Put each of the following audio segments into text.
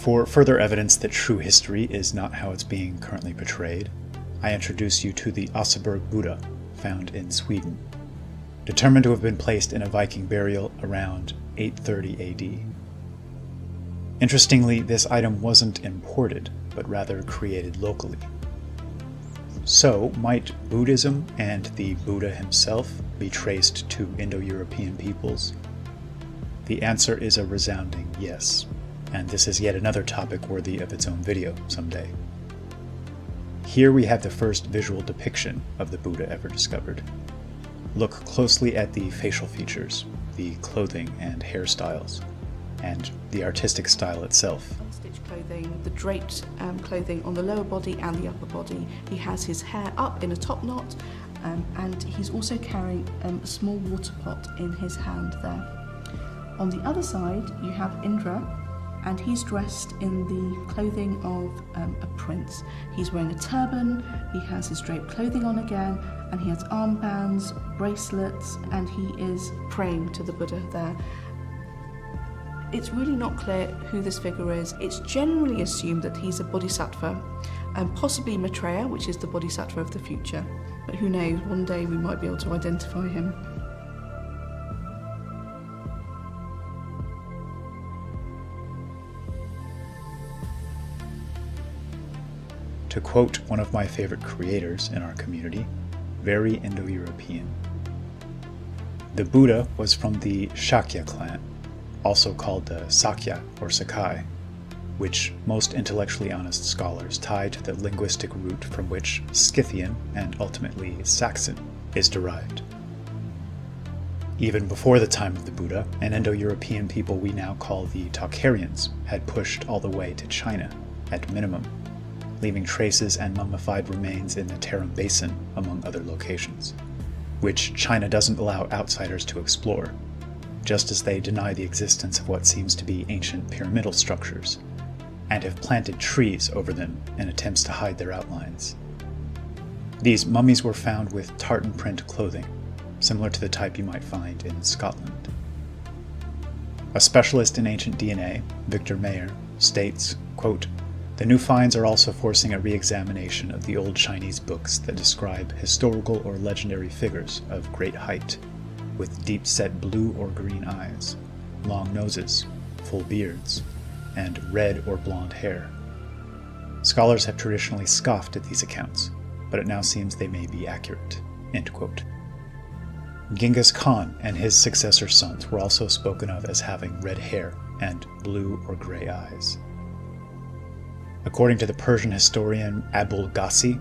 For further evidence that true history is not how it's being currently portrayed, I introduce you to the Oseberg Buddha, found in Sweden, determined to have been placed in a Viking burial around 830 AD. Interestingly, this item wasn't imported, but rather created locally. So, might Buddhism and the Buddha himself be traced to Indo-European peoples? The answer is a resounding yes, and this is yet another topic worthy of its own video someday. Here we have the first visual depiction of the Buddha ever discovered. Look closely at the facial features, the clothing and hairstyles, and the artistic style itself. Stitched clothing, the draped clothing on the lower body and the upper body. He has his hair up in a top knot, and he's also carrying a small water pot in his hand there. On the other side, you have Indra, and he's dressed in the clothing of a prince. He's wearing a turban, he has his draped clothing on again, and he has armbands, bracelets, and he is praying to the Buddha there. It's really not clear who this figure is. It's generally assumed that he's a bodhisattva, and possibly Maitreya, which is the bodhisattva of the future. But who knows, one day we might be able to identify him. To quote one of my favorite creators in our community, very Indo-European. The Buddha was from the Shakya clan, also called the Sakya or Sakai, which most intellectually honest scholars tie to the linguistic root from which Scythian, and ultimately Saxon, is derived. Even before the time of the Buddha, an Indo-European people we now call the Tocharians had pushed all the way to China, at minimum, leaving traces and mummified remains in the Tarim Basin, among other locations, which China doesn't allow outsiders to explore, just as they deny the existence of what seems to be ancient pyramidal structures, and have planted trees over them in attempts to hide their outlines. These mummies were found with tartan print clothing, similar to the type you might find in Scotland. A specialist in ancient DNA, Victor Mayer, states, quote, "The new finds are also forcing a re-examination of the old Chinese books that describe historical or legendary figures of great height, with deep-set blue or green eyes, long noses, full beards, and red or blonde hair. Scholars have traditionally scoffed at these accounts, but it now seems they may be accurate." End quote. Genghis Khan and his successor sons were also spoken of as having red hair and blue or gray eyes. According to the Persian historian Abul Ghazi,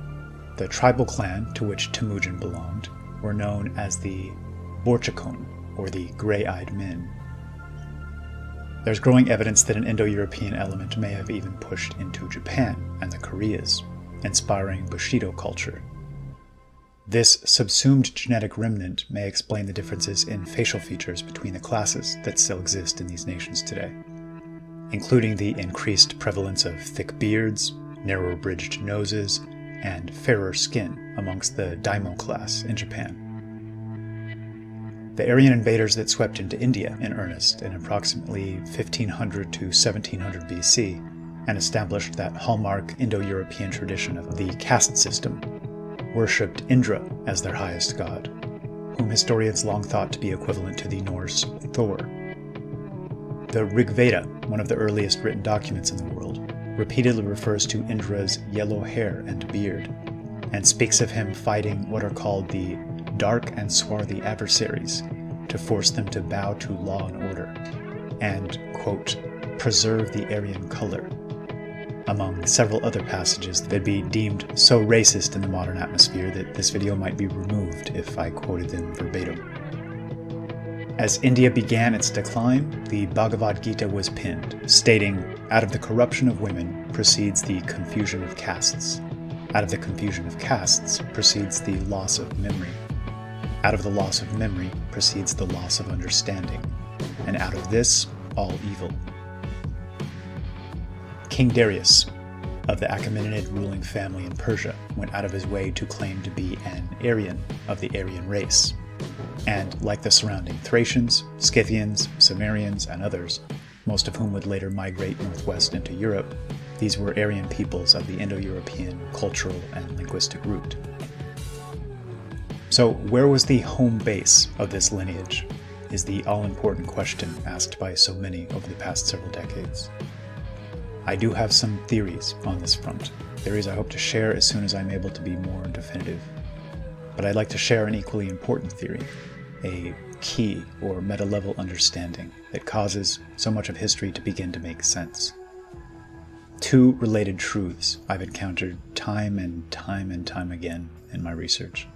the tribal clan to which Temujin belonged were known as the Borchakon, or the Gray-Eyed Men. There's growing evidence that an Indo-European element may have even pushed into Japan and the Koreas, inspiring Bushido culture. This subsumed genetic remnant may explain the differences in facial features between the classes that still exist in these nations today, including the increased prevalence of thick beards, narrow-bridged noses, and fairer skin amongst the daimyo class in Japan. The Aryan invaders that swept into India in earnest in approximately 1500 to 1700 BC and established that hallmark Indo-European tradition of the caste system, worshipped Indra as their highest god, whom historians long thought to be equivalent to the Norse Thor. The Rig Veda, one of the earliest written documents in the world, repeatedly refers to Indra's yellow hair and beard, and speaks of him fighting what are called the dark and swarthy adversaries to force them to bow to law and order, and, quote, preserve the Aryan color, among several other passages that'd be deemed so racist in the modern atmosphere that this video might be removed if I quoted them verbatim. As India began its decline, the Bhagavad Gita was penned, stating, "Out of the corruption of women proceeds the confusion of castes. Out of the confusion of castes proceeds the loss of memory. Out of the loss of memory proceeds the loss of understanding. And out of this, all evil." King Darius, of the Achaemenid ruling family in Persia, went out of his way to claim to be an Aryan of the Aryan race, and like the surrounding Thracians, Scythians, Cimmerians, and others, most of whom would later migrate northwest into Europe, these were Aryan peoples of the Indo-European cultural and linguistic root. So, where was the home base of this lineage, is the all-important question asked by so many over the past several decades. I do have some theories on this front, theories I hope to share as soon as I'm able to be more definitive. But I'd like to share an equally important theory, a key or meta-level understanding that causes so much of history to begin to make sense. Two related truths I've encountered time and time again in my research.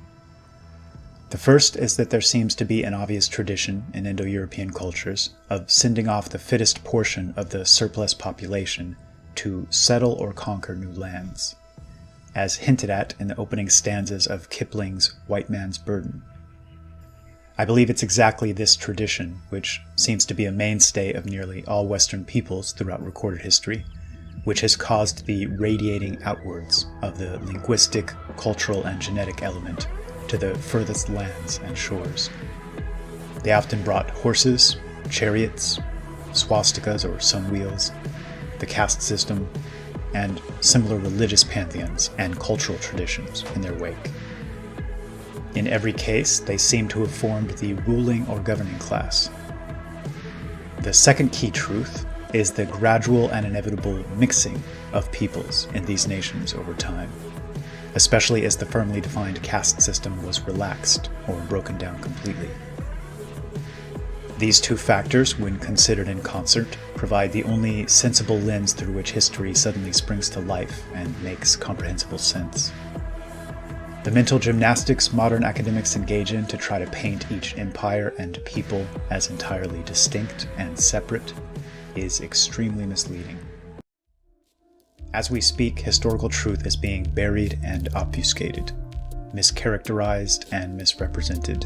The first is that there seems to be an obvious tradition in Indo-European cultures of sending off the fittest portion of the surplus population to settle or conquer new lands, as hinted at in the opening stanzas of Kipling's White Man's Burden. I believe it's exactly this tradition, which seems to be a mainstay of nearly all Western peoples throughout recorded history, which has caused the radiating outwards of the linguistic, cultural, and genetic element to the furthest lands and shores. They often brought horses, chariots, swastikas or sun wheels, the caste system, and similar religious pantheons and cultural traditions in their wake. In every case, they seem to have formed the ruling or governing class. The second key truth is the gradual and inevitable mixing of peoples in these nations over time, especially as the firmly defined caste system was relaxed or broken down completely. These two factors, when considered in concert, provide the only sensible lens through which history suddenly springs to life and makes comprehensible sense. The mental gymnastics modern academics engage in to try to paint each empire and people as entirely distinct and separate is extremely misleading. As we speak, historical truth is being buried and obfuscated, mischaracterized and misrepresented.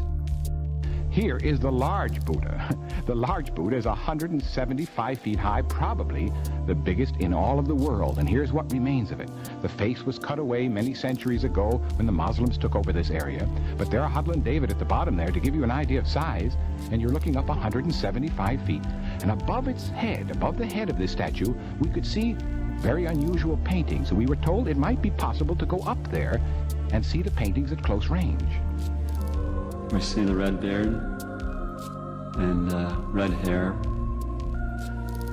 Here is the large Buddha. The large Buddha is 175 feet high, probably the biggest in all of the world, and here's what remains of it. The face was cut away many centuries ago when the Muslims took over this area, but there are Hudl and David at the bottom there to give you an idea of size, and you're looking up 175 feet. And above its head, above the head of this statue, we could see very unusual paintings, and we were told it might be possible to go up there and see the paintings at close range. We see the red beard and red hair.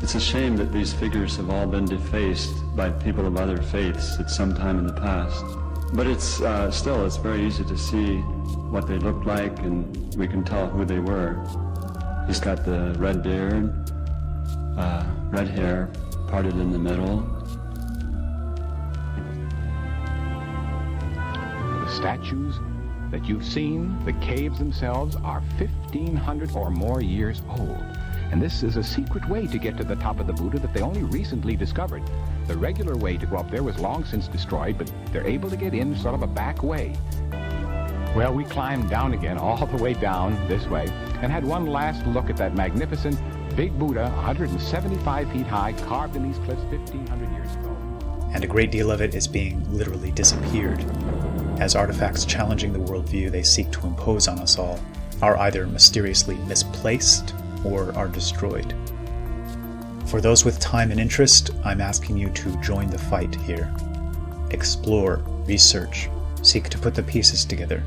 It's a shame that these figures have all been defaced by people of other faiths at some time in the past. But it's still, it's very easy to see what they looked like, and we can tell who they were. He's got the red beard, red hair, parted in the middle. The statues that you've seen, the caves themselves, are 1,500 or more years old. And this is a secret way to get to the top of the Buddha that they only recently discovered. The regular way to go up there was long since destroyed, but they're able to get in sort of a back way. Well, we climbed down again, all the way down this way, and had one last look at that magnificent big Buddha, 175 feet high, carved in these cliffs 1,500 years ago. And a great deal of it is being literally disappeared, as artifacts challenging the worldview they seek to impose on us all are either mysteriously misplaced or are destroyed. For those with time and interest, I'm asking you to join the fight here. Explore, research, seek to put the pieces together.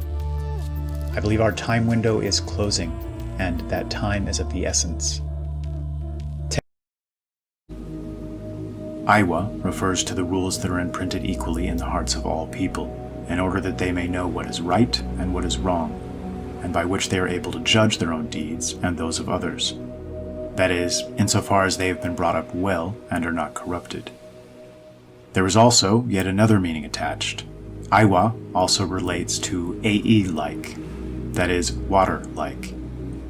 I believe our time window is closing, and that time is of the essence. Aiwa refers to the rules that are imprinted equally in the hearts of all people, in order that they may know what is right and what is wrong, and by which they are able to judge their own deeds and those of others. That is, insofar as they have been brought up well and are not corrupted. There is also yet another meaning attached. Aiwa also relates to Ae-like, that is, water-like,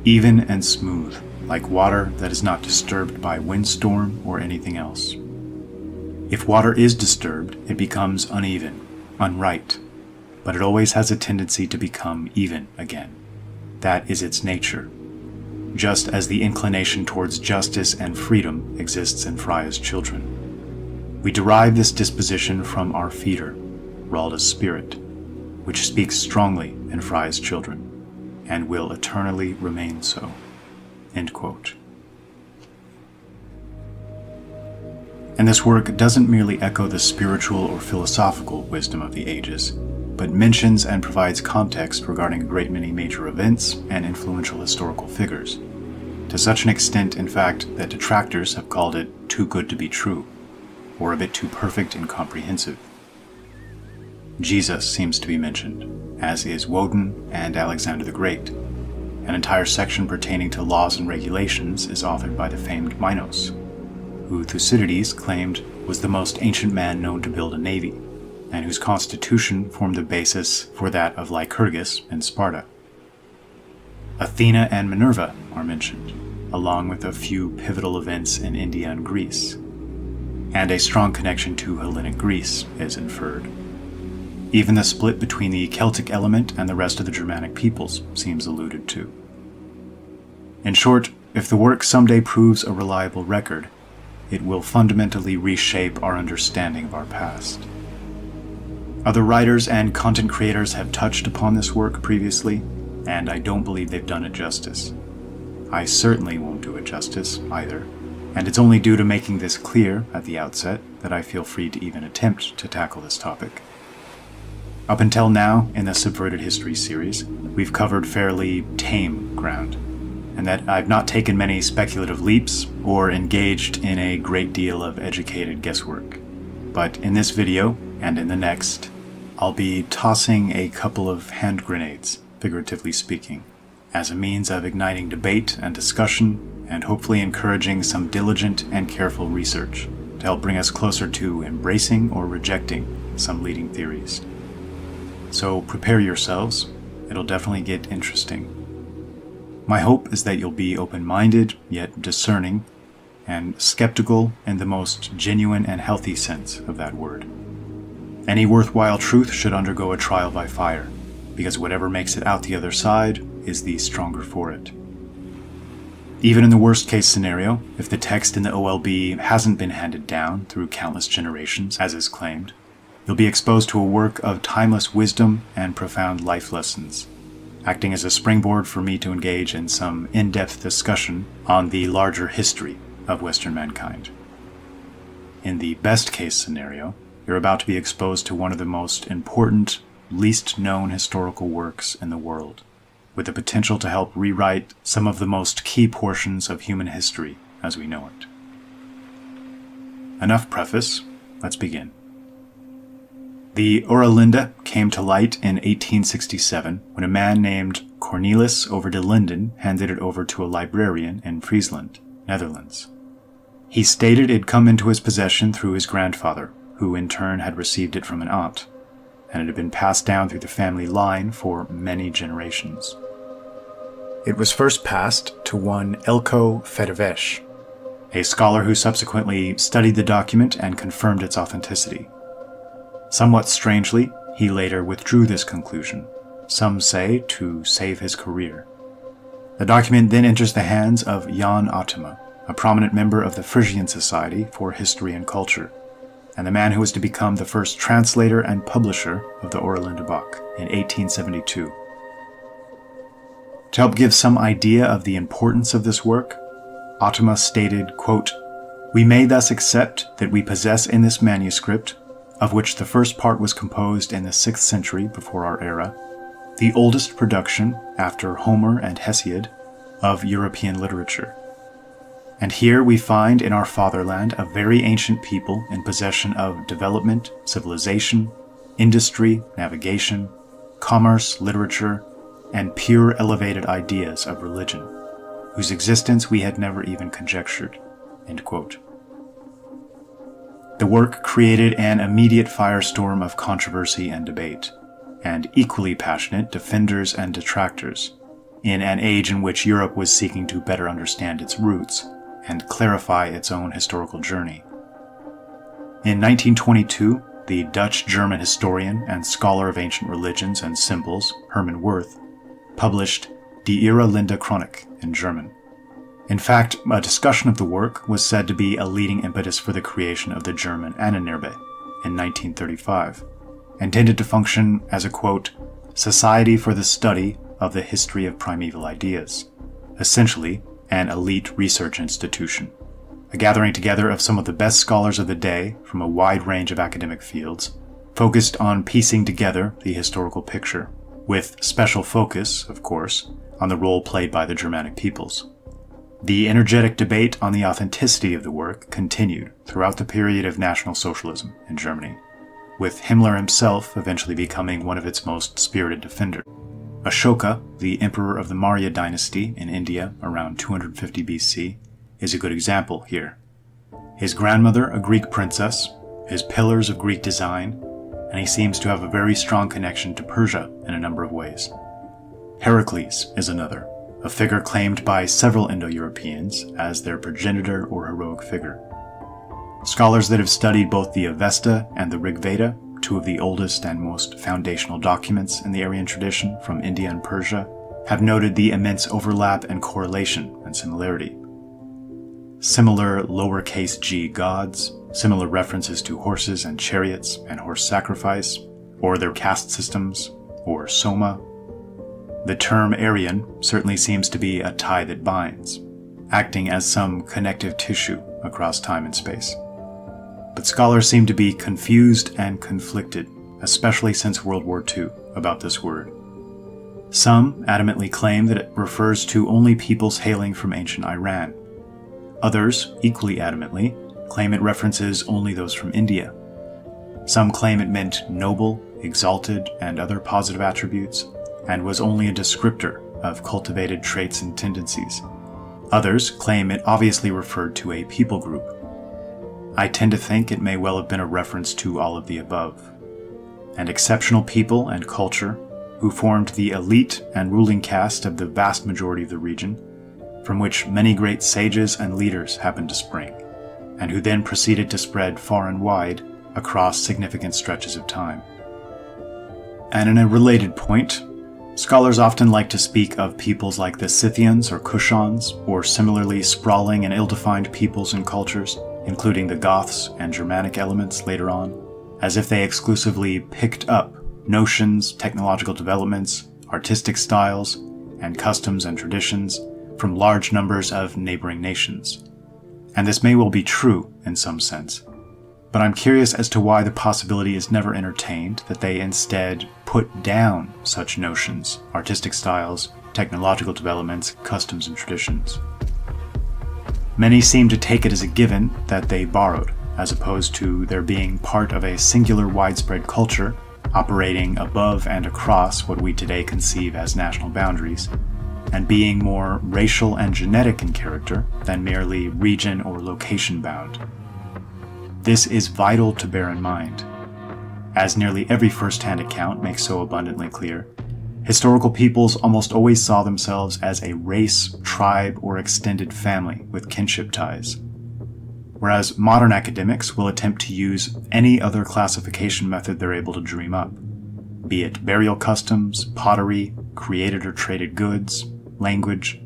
even and smooth, like water that is not disturbed by windstorm or anything else. If water is disturbed, it becomes uneven, unright, but it always has a tendency to become even again. That is its nature, just as the inclination towards justice and freedom exists in Freya's children. We derive this disposition from our feeder, Ralda's spirit, which speaks strongly in Freya's children, and will eternally remain so." End quote. And this work doesn't merely echo the spiritual or philosophical wisdom of the ages, but mentions and provides context regarding a great many major events and influential historical figures, to such an extent, in fact, that detractors have called it too good to be true, or a bit too perfect and comprehensive. Jesus seems to be mentioned, as is Woden and Alexander the Great. An entire section pertaining to laws and regulations is authored by the famed Minos, who Thucydides claimed was the most ancient man known to build a navy, and whose constitution formed the basis for that of Lycurgus in Sparta. Athena and Minerva are mentioned, along with a few pivotal events in India and Greece, and a strong connection to Hellenic Greece is inferred. Even the split between the Celtic element and the rest of the Germanic peoples seems alluded to. In short, if the work someday proves a reliable record, it will fundamentally reshape our understanding of our past. Other writers and content creators have touched upon this work previously, and I don't believe they've done it justice. I certainly won't do it justice either, and it's only due to making this clear at the outset that I feel free to even attempt to tackle this topic. Up until now, in the Subverted History series, we've covered fairly tame ground, and that I've not taken many speculative leaps or engaged in a great deal of educated guesswork. But in this video, and in the next, I'll be tossing a couple of hand grenades, figuratively speaking, as a means of igniting debate and discussion, and hopefully encouraging some diligent and careful research to help bring us closer to embracing or rejecting some leading theories. So prepare yourselves, it'll definitely get interesting. My hope is that you'll be open-minded, yet discerning, and skeptical in the most genuine and healthy sense of that word. Any worthwhile truth should undergo a trial by fire, because whatever makes it out the other side is the stronger for it. Even in the worst-case scenario, if the text in the OLB hasn't been handed down through countless generations, as is claimed, you'll be exposed to a work of timeless wisdom and profound life lessons, acting as a springboard for me to engage in some in-depth discussion on the larger history of Western mankind. In the best-case scenario, you're about to be exposed to one of the most important, least known historical works in the world, with the potential to help rewrite some of the most key portions of human history as we know it. Enough preface, let's begin. The Oralinde came to light in 1867 when a man named Cornelis over de Linden handed it over to a librarian in Friesland, Netherlands. He stated it had come into his possession through his grandfather, who in turn had received it from an aunt, and it had been passed down through the family line for many generations. It was first passed to one Elko Federvesh, a scholar who subsequently studied the document and confirmed its authenticity. Somewhat strangely, he later withdrew this conclusion, some say to save his career. The document then enters the hands of Jan Attema, a prominent member of the Frisian Society for History and Culture, and the man who was to become the first translator and publisher of the Oralinde Bock in 1872. To help give some idea of the importance of this work, Attema stated, quote, "We may thus accept that we possess in this manuscript, of which the first part was composed in the 6th century before our era, the oldest production, after Homer and Hesiod, of European literature. And here we find in our fatherland a very ancient people in possession of development, civilization, industry, navigation, commerce, literature, and pure elevated ideas of religion, whose existence we had never even conjectured." End quote. The work created an immediate firestorm of controversy and debate, and equally passionate defenders and detractors, in an age in which Europe was seeking to better understand its roots and clarify its own historical journey. In 1922, the Dutch-German historian and scholar of ancient religions and symbols, Herman Wirth, published Die Oralinde Chronik in German. In fact, a discussion of the work was said to be a leading impetus for the creation of the German Ahnenerbe in 1935, intended to function as a, quote, "society for the study of the history of primeval ideas," essentially an elite research institution, a gathering together of some of the best scholars of the day from a wide range of academic fields, focused on piecing together the historical picture, with special focus, of course, on the role played by the Germanic peoples. The energetic debate on the authenticity of the work continued throughout the period of National Socialism in Germany, with Himmler himself eventually becoming one of its most spirited defenders. Ashoka, the emperor of the Maurya dynasty in India around 250 BC, is a good example here. His grandmother, a Greek princess, his pillars of Greek design, and he seems to have a very strong connection to Persia in a number of ways. Heracles is another, a figure claimed by several Indo-Europeans as their progenitor or heroic figure. Scholars that have studied both the Avesta and the Rig Veda, two of the oldest and most foundational documents in the Aryan tradition from India and Persia, have noted the immense overlap and correlation and similarity. Similar lowercase g gods, similar references to horses and chariots and horse sacrifice, or their caste systems, or soma. The term Aryan certainly seems to be a tie that binds, acting as some connective tissue across time and space. But scholars seem to be confused and conflicted, especially since World War II, about this word. Some adamantly claim that it refers to only peoples hailing from ancient Iran. Others, equally adamantly, claim it references only those from India. Some claim it meant noble, exalted, and other positive attributes, and was only a descriptor of cultivated traits and tendencies. Others claim it obviously referred to a people group. I tend to think it may well have been a reference to all of the above. An exceptional people and culture who formed the elite and ruling caste of the vast majority of the region, from which many great sages and leaders happened to spring, and who then proceeded to spread far and wide across significant stretches of time. And in a related point, scholars often like to speak of peoples like the Scythians or Kushans, or similarly sprawling and ill-defined peoples and cultures, including the Goths and Germanic elements later on, as if they exclusively picked up notions, technological developments, artistic styles, and customs and traditions from large numbers of neighboring nations. And this may well be true in some sense, but I'm curious as to why the possibility is never entertained that they instead put down such notions, artistic styles, technological developments, customs, and traditions. Many seem to take it as a given that they borrowed, as opposed to their being part of a singular widespread culture operating above and across what we today conceive as national boundaries, and being more racial and genetic in character than merely region or location bound. This is vital to bear in mind. As nearly every first-hand account makes so abundantly clear, historical peoples almost always saw themselves as a race, tribe, or extended family with kinship ties, whereas modern academics will attempt to use any other classification method they're able to dream up, be it burial customs, pottery, created or traded goods, language,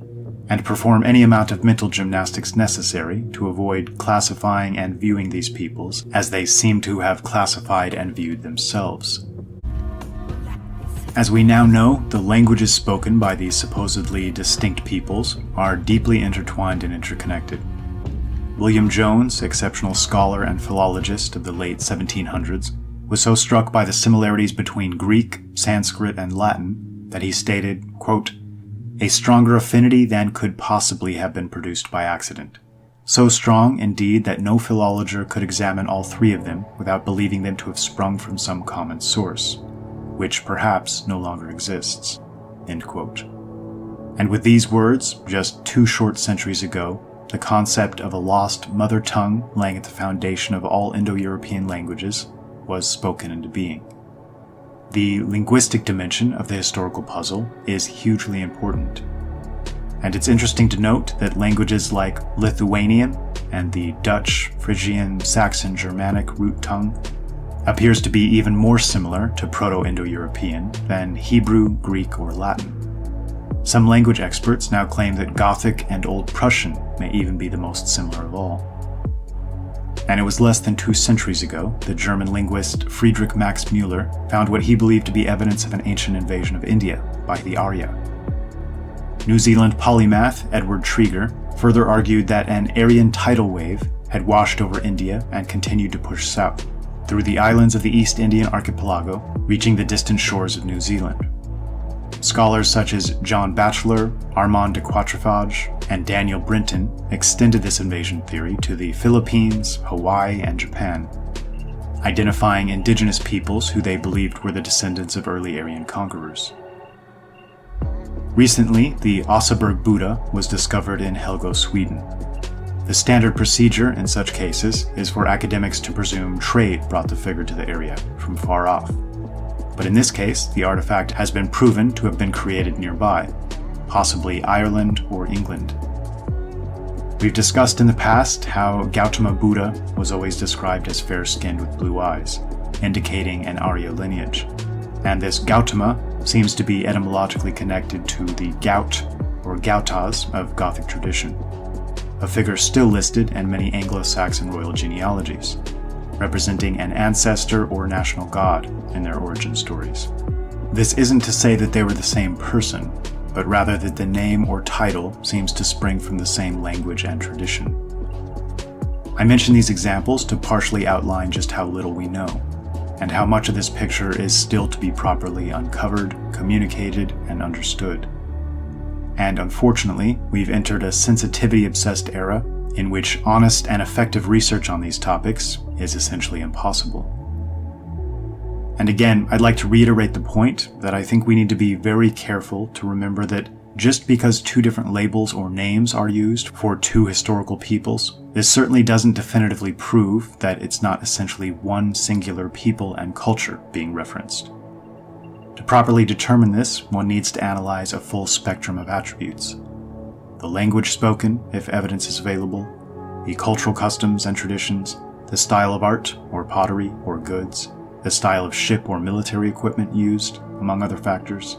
and perform any amount of mental gymnastics necessary to avoid classifying and viewing these peoples as they seem to have classified and viewed themselves. As we now know, the languages spoken by these supposedly distinct peoples are deeply intertwined and interconnected. William Jones, exceptional scholar and philologist of the late 1700s, was so struck by the similarities between Greek, Sanskrit, and Latin that he stated, quote, "A stronger affinity than could possibly have been produced by accident. So strong, indeed, that no philologer could examine all three of them without believing them to have sprung from some common source, which perhaps no longer exists." End quote. And with these words, just 2 short centuries ago, the concept of a lost mother tongue laying at the foundation of all Indo-European languages was spoken into being. The linguistic dimension of the historical puzzle is hugely important. And it's interesting to note that languages like Lithuanian and the Dutch, Phrygian, Saxon, Germanic root tongue appears to be even more similar to Proto-Indo-European than Hebrew, Greek, or Latin. Some language experts now claim that Gothic and Old Prussian may even be the most similar of all. And it was less than 2 centuries ago the German linguist Friedrich Max Müller found what he believed to be evidence of an ancient invasion of India by the Arya. New Zealand polymath Edward Trieger further argued that an Aryan tidal wave had washed over India and continued to push south, through the islands of the East Indian archipelago, reaching the distant shores of New Zealand. Scholars such as John Batchelor, Armand de Quatrefages, and Daniel Brinton extended this invasion theory to the Philippines, Hawaii, and Japan, identifying indigenous peoples who they believed were the descendants of early Aryan conquerors. Recently, the Oseberg Buddha was discovered in Helgö, Sweden. The standard procedure in such cases is for academics to presume trade brought the figure to the area from far off. But in this case, the artifact has been proven to have been created nearby, possibly Ireland or England. We've discussed in the past how Gautama Buddha was always described as fair-skinned with blue eyes, indicating an Arya lineage. And this Gautama seems to be etymologically connected to the Gaut or Gautas of Gothic tradition, a figure still listed in many Anglo-Saxon royal genealogies, representing an ancestor or national god in their origin stories. This isn't to say that they were the same person, but rather that the name or title seems to spring from the same language and tradition. I mention these examples to partially outline just how little we know, and how much of this picture is still to be properly uncovered, communicated, and understood. And unfortunately, we've entered a sensitivity-obsessed era in which honest and effective research on these topics is essentially impossible. And again, I'd like to reiterate the point that I think we need to be very careful to remember that just because two different labels or names are used for two historical peoples, this certainly doesn't definitively prove that it's not essentially one singular people and culture being referenced. To properly determine this, one needs to analyze a full spectrum of attributes. The language spoken, if evidence is available, the cultural customs and traditions, the style of art or pottery or goods, the style of ship or military equipment used, among other factors.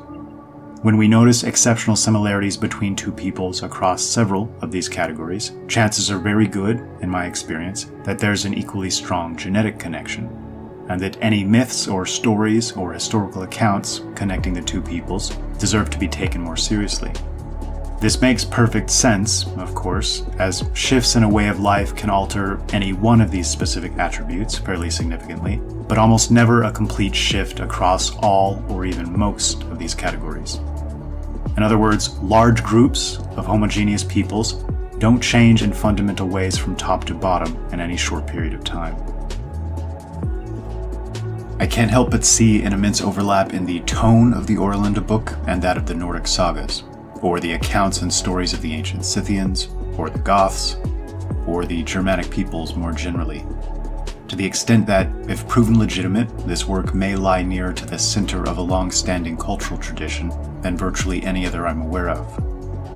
When we notice exceptional similarities between two peoples across several of these categories, chances are very good, in my experience, that there's an equally strong genetic connection, and that any myths or stories or historical accounts connecting the two peoples deserve to be taken more seriously. This makes perfect sense, of course, as shifts in a way of life can alter any one of these specific attributes fairly significantly, but almost never a complete shift across all or even most of these categories. In other words, large groups of homogeneous peoples don't change in fundamental ways from top to bottom in any short period of time. I can't help but see an immense overlap in the tone of the Orlando book and that of the Nordic sagas, or the accounts and stories of the ancient Scythians, or the Goths, or the Germanic peoples more generally, to the extent that, if proven legitimate, this work may lie nearer to the center of a long-standing cultural tradition than virtually any other I'm aware of.